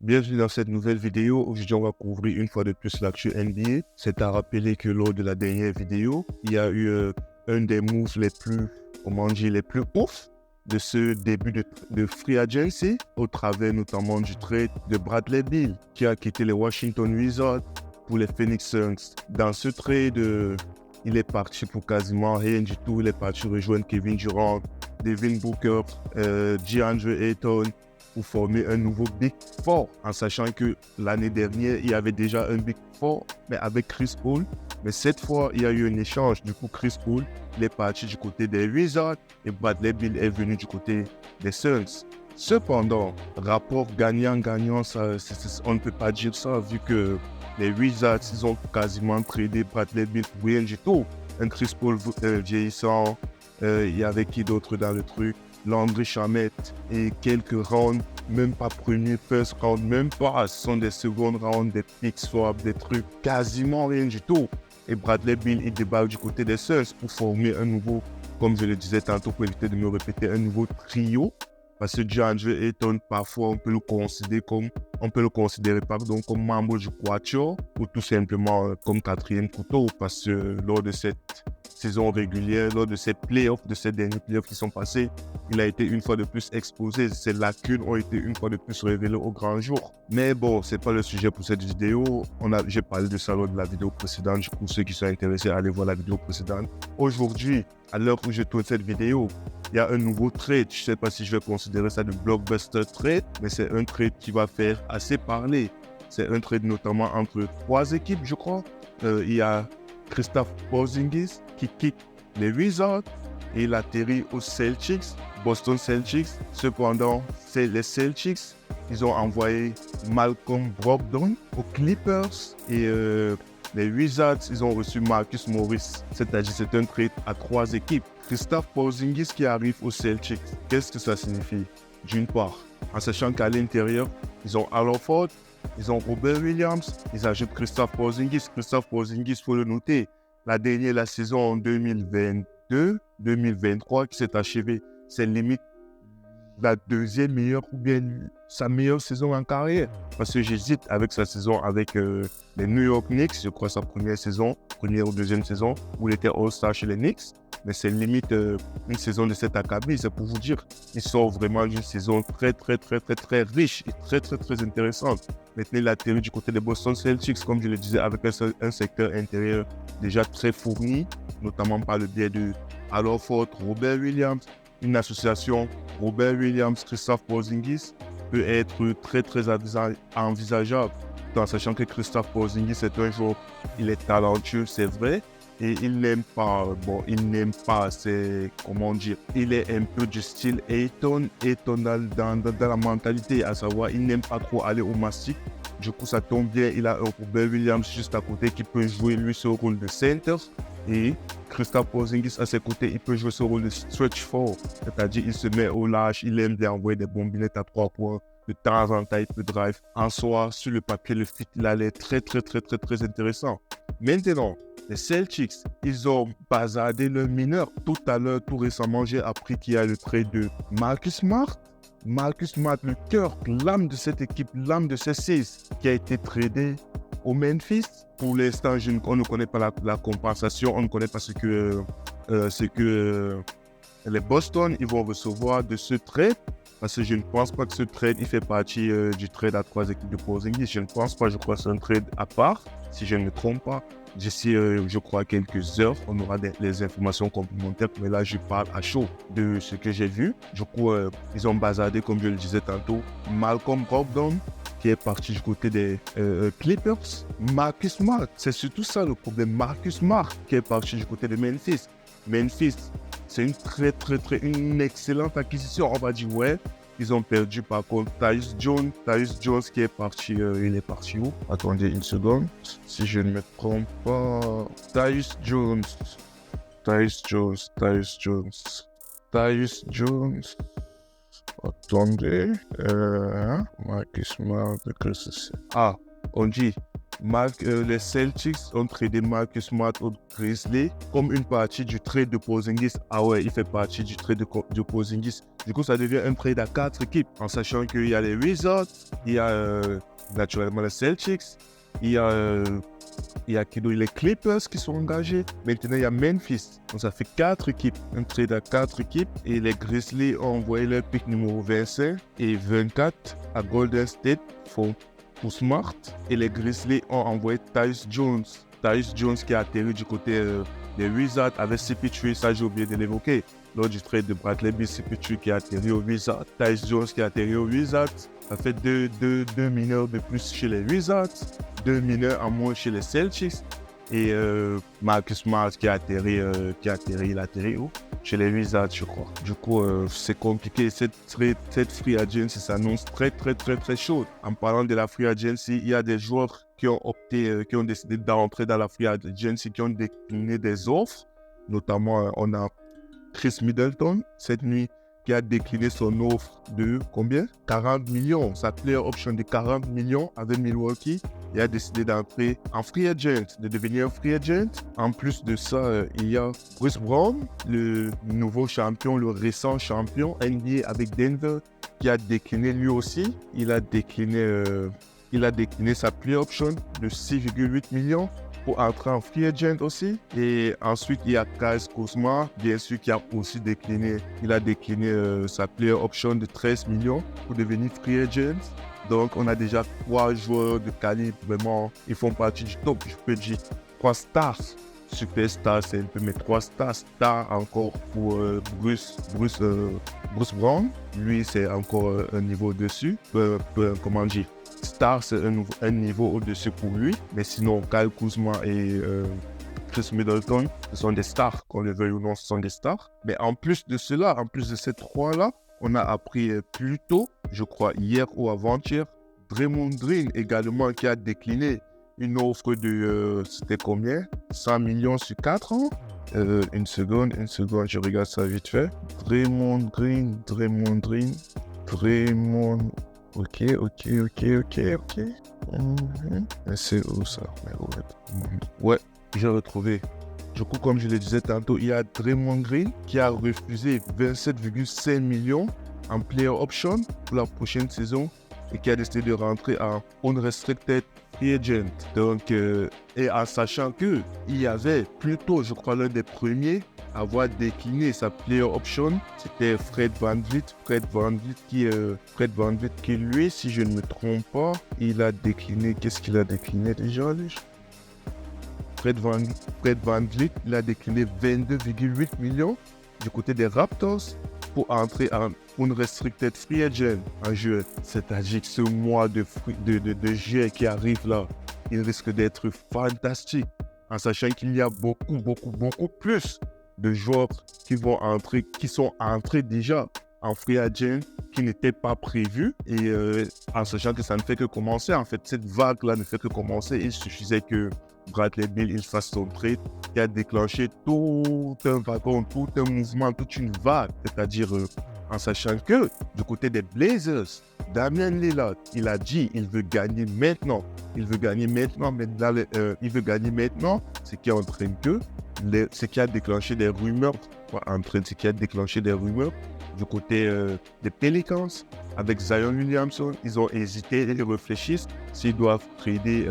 Bienvenue dans cette nouvelle vidéo. Aujourd'hui, on va couvrir une fois de plus l'actu NBA. C'est à rappeler que lors de la dernière vidéo, il y a eu un des moves les plus, les plus ouf de ce début de free agency, au travers notamment du trade de Bradley Beal, qui a quitté les Washington Wizards pour les Phoenix Suns. Dans ce trade, il est parti pour quasiment rien du tout. Il est parti rejoindre Kevin Durant, Devin Booker, DeAndre Ayton, pour former un nouveau Big Four, en sachant que l'année dernière, il y avait déjà un Big Four, mais avec Chris Paul. Mais cette fois, il y a eu un échange. Du coup, Chris Paul, il est parti du côté des Wizards et Bradley Beal est venu du côté des Suns. Cependant, rapport gagnant-gagnant, on ne peut pas dire ça, vu que les Wizards, ils ont quasiment tradé Bradley Beal pour rien du tout. Un Chris Paul vieillissant, il y avait qui d'autre dans le truc? Landry Shamet et quelques rounds, même pas premier, first round, même pas, ce sont des secondes rounds, des picks swap, des trucs, quasiment rien du tout. Et Bradley Beal, il débarque du côté des Suns pour former un nouveau, comme je le disais tantôt, pour éviter de me répéter, un nouveau trio. Parce que DeAndre Ayton, parfois, on peut le considérer comme membre du Quatuor ou tout simplement comme quatrième couteau. Parce que lors de cette saison régulière, lors de ces playoffs, de ces derniers playoffs qui sont passés, il a été une fois de plus exposé. Ses lacunes ont été une fois de plus révélées au grand jour. Mais bon, c'est pas le sujet pour cette vidéo. J'ai parlé de ça lors de la vidéo précédente. Du coup, ceux qui sont intéressés, allez voir la vidéo précédente. Aujourd'hui, à l'heure où je tourne cette vidéo, il y a un nouveau trade. Je ne sais pas si je vais considérer ça de blockbuster trade, mais c'est un trade qui va faire assez parler. C'est un trade notamment entre trois équipes, je crois. Il y a Kristaps Porzingis qui quitte les Wizards et il atterrit aux Celtics, Boston Celtics. Cependant, c'est les Celtics. Ils ont envoyé Malcolm Brogdon aux Clippers et les Wizards, ils ont reçu Marcus Morris. C'est-à-dire c'est un trade à trois équipes. Kristaps Porzingis qui arrive aux Celtics. Qu'est-ce que ça signifie? D'une part, en sachant qu'à l'intérieur, ils ont Al Horford, ils ont Robert Williams, ils ajoutent Kristaps Porzingis. Kristaps Porzingis, il faut le noter, la saison en 2022-2023 qui s'est achevée, c'est limite la deuxième meilleure ou bien sa meilleure saison en carrière. Parce que j'hésite avec sa saison avec les New York Knicks, je crois sa première ou deuxième saison, où il était All-Star chez les Knicks. Mais c'est limite une saison de cet acabit, c'est pour vous dire. Il sort vraiment d'une saison très riche et très intéressante. Maintenant, il a atterri du côté des Boston Celtics, comme je le disais, avec un secteur intérieur déjà très fourni, notamment par le biais de Al Horford, Robert Williams, une association Robert Williams, Kristaps Porzingis peut être très envisageable, en sachant que Kristaps Porzingis est un joueur, il est talentueux, c'est vrai, et il n'aime pas, c'est, comment dire, il est un peu du style Ayton dans la mentalité, à savoir, il n'aime pas trop aller au mastic. Du coup, ça tombe bien, il a un Robert Williams juste à côté qui peut jouer lui ce rôle de center. Et Kristaps Porzingis à ses côtés, il peut jouer ce rôle de stretch four, c'est-à-dire il se met au large, il aime bien envoyer des bombinettes à 3 points. De temps en temps, il peut drive. En soi, sur le papier, le fit, il allait très intéressant. Maintenant, les Celtics, ils ont bazardé le mineur. Tout à l'heure, tout récemment, j'ai appris qu'il y a le trade de Marcus Smart. Marcus Smart, le cœur, l'âme de cette équipe, l'âme de ces 6, qui a été tradé au Memphis. Pour l'instant, on ne connaît pas la compensation, on ne connaît pas ce que les Boston ils vont recevoir de ce trade. Parce que je ne pense pas que ce trade il fait partie du trade à trois équipes de Porzingis. Je ne pense pas, je crois que c'est un trade à part, si je ne me trompe pas. D'ici, je crois, quelques heures, on aura les informations complémentaires. Mais là, je parle à chaud de ce que j'ai vu. Du coup, ils ont bazardé, comme je le disais tantôt, Malcolm Brogdon, qui est parti du côté des Clippers. Marcus Smart, c'est surtout ça le problème. Marcus Smart, qui est parti du côté de Memphis. Memphis, c'est une excellente acquisition. On va dire, ouais, ils ont perdu par contre Tyus Jones qui est parti, il est parti où? Attendez une seconde, si je ne me trompe pas. Tyus Jones. Attendez, Marcus Smart, ah, on dit Les Celtics ont tradé Marcus Smart aux Grizzlies comme une partie du trade de Porzingis. Ah ouais, il fait partie du trade de Porzingis. Du coup, ça devient un trade à 4 équipes, en sachant qu'il y a les Wizards, il y a naturellement les Celtics, il y a les Clippers qui sont engagés. Maintenant, il y a Memphis. Donc, ça fait 4 équipes. Un trade à 4 équipes. Et les Grizzlies ont envoyé leur pick numéro 25 et 24 à Golden State pour Smart. Et les Grizzlies ont envoyé Tyus Jones. Tyus Jones qui a atterri du côté des Wizards avec CP3. Ça, j'ai oublié de l'évoquer. Lors du trade de Bradley Beal, CP3 qui a atterri aux Wizards. Tyus Jones qui a atterri aux Wizards. Ça fait deux mineurs de plus chez les Wizards. 2 mineurs en moins chez les Celtics et Marcus Smart qui a atterri où? Chez les Wizards, je crois. Du coup, c'est compliqué. Cette free agency s'annonce très chaude. En parlant de la free agency, il y a des joueurs qui ont décidé d'entrer dans la free agency, qui ont décliné des offres. Notamment, on a Chris Middleton cette nuit, qui a décliné son offre de combien? 40 millions. Sa player option de 40 millions avec Milwaukee. Il a décidé d'entrer en free agent, de devenir free agent. En plus de ça, il y a Bruce Brown, le nouveau champion, le récent champion NBA avec Denver, qui a décliné lui aussi. Il a décliné sa player option de 6,8 millions. Pour entrer en free agent aussi. Et ensuite, il y a Kyle Kuzma, bien sûr, qui a aussi décliné. Il a décliné sa player option de 13 millions pour devenir free agent. Donc, on a déjà 3 joueurs de calibre, vraiment, ils font partie du top. Je peux dire 3 stars. Superstar, c'est un peu, mais 3 stars encore pour Bruce Brown. Lui, c'est encore un niveau au-dessus. Comment dire? Star, c'est un niveau au-dessus pour lui. Mais sinon, Kyle Kuzma et Chris Middleton, ce sont des stars. Qu'on le veuille ou non, ce sont des stars. Mais en plus de cela, en plus de ces 3-là, on a appris plus tôt, je crois hier ou avant-hier, Draymond Green également qui a décliné une offre de, c'était combien? 100 millions sur 4 ans. Une seconde, je regarde ça vite fait. Draymond Green. Ok. C'est où ça? Ouais, j'ai retrouvé. Du coup, comme je le disais tantôt, il y a Draymond Green qui a refusé 27,5 millions en player option pour la prochaine saison et qui a décidé de rentrer en unrestricted free agent. Donc, et en sachant qu'il y avait plutôt, je crois, l'un des premiers à avoir décliné sa player option, c'était Fred VanVleet. Fred VanVleet qui, lui, si je ne me trompe pas, il a décliné, qu'est-ce qu'il a décliné déjà, lui? Fred VanVleet, il a décliné 22,8 millions du côté des Raptors pour entrer en unrestricted free agent en juin. C'est-à-dire que ce mois de juillet qui arrive là, il risque d'être fantastique en sachant qu'il y a beaucoup plus de joueurs qui sont entrés déjà en free agent qui n'étaient pas prévus et en sachant que ça ne fait que commencer. En fait, cette vague-là ne fait que commencer. Il suffisait que Bradley Beal il fasse son trade qui a déclenché tout un wagon, tout un mouvement, toute une vague. C'est-à-dire en sachant que du côté des Blazers, Damian Lillard, il a dit il veut gagner maintenant. Il veut gagner maintenant, ce qui entraîne ce qui a déclenché des rumeurs, du côté des Pelicans avec Zion Williamson. Ils ont hésité, ils réfléchissent s'ils doivent trader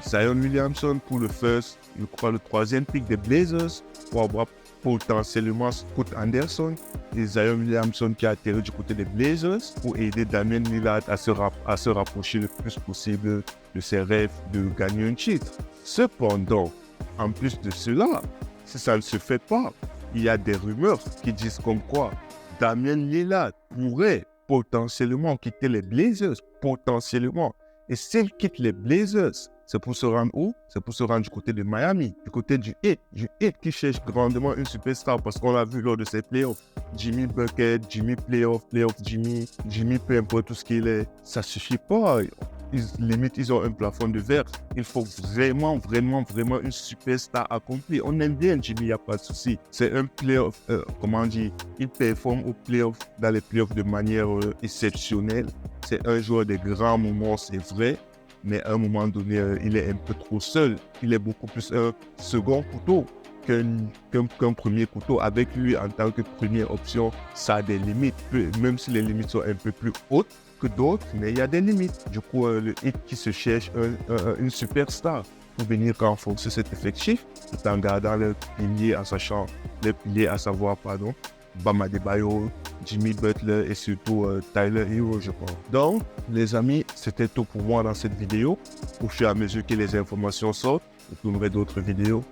Zion Williamson pour le troisième pick des Blazers pour avoir potentiellement Scott Anderson et Zion Williamson qui a atterri du côté des Blazers pour aider Damian Lillard à se rapprocher le plus possible de ses rêves de gagner un titre. Cependant, en plus de cela, si ça ne se fait pas, il y a des rumeurs qui disent comme quoi Damian Lillard pourrait potentiellement quitter les Blazers, potentiellement. Et s'il quitte les Blazers, c'est pour se rendre où? C'est pour se rendre du côté de Miami, du côté du Heat qui cherche grandement une superstar parce qu'on l'a vu lors de ses playoffs. Jimmy Bucket, Jimmy playoff, Jimmy peu importe tout ce qu'il est, ça suffit pas. Ils ont un plafond de verre. Il faut vraiment une superstar accomplie. On aime bien Jimmy, il n'y a pas de souci. C'est un playoff, il performe dans les playoffs de manière exceptionnelle. C'est un joueur de grands moments, c'est vrai. mais à un moment donné, il est un peu trop seul. Il est beaucoup plus un second couteau qu'un premier couteau. Avec lui, en tant que première option, ça a des limites, même si les limites sont un peu plus hautes que d'autres, mais il y a des limites. Du coup, le Heat qui se cherche une superstar pour venir renforcer cet effectif, tout en gardant les piliers, à savoir, Bam Adebayo, Jimmy Butler et surtout Tyler Hero, je crois. Donc, les amis, c'était tout pour moi dans cette vidéo. Au fur et à mesure que les informations sortent, je tournerai d'autres vidéos.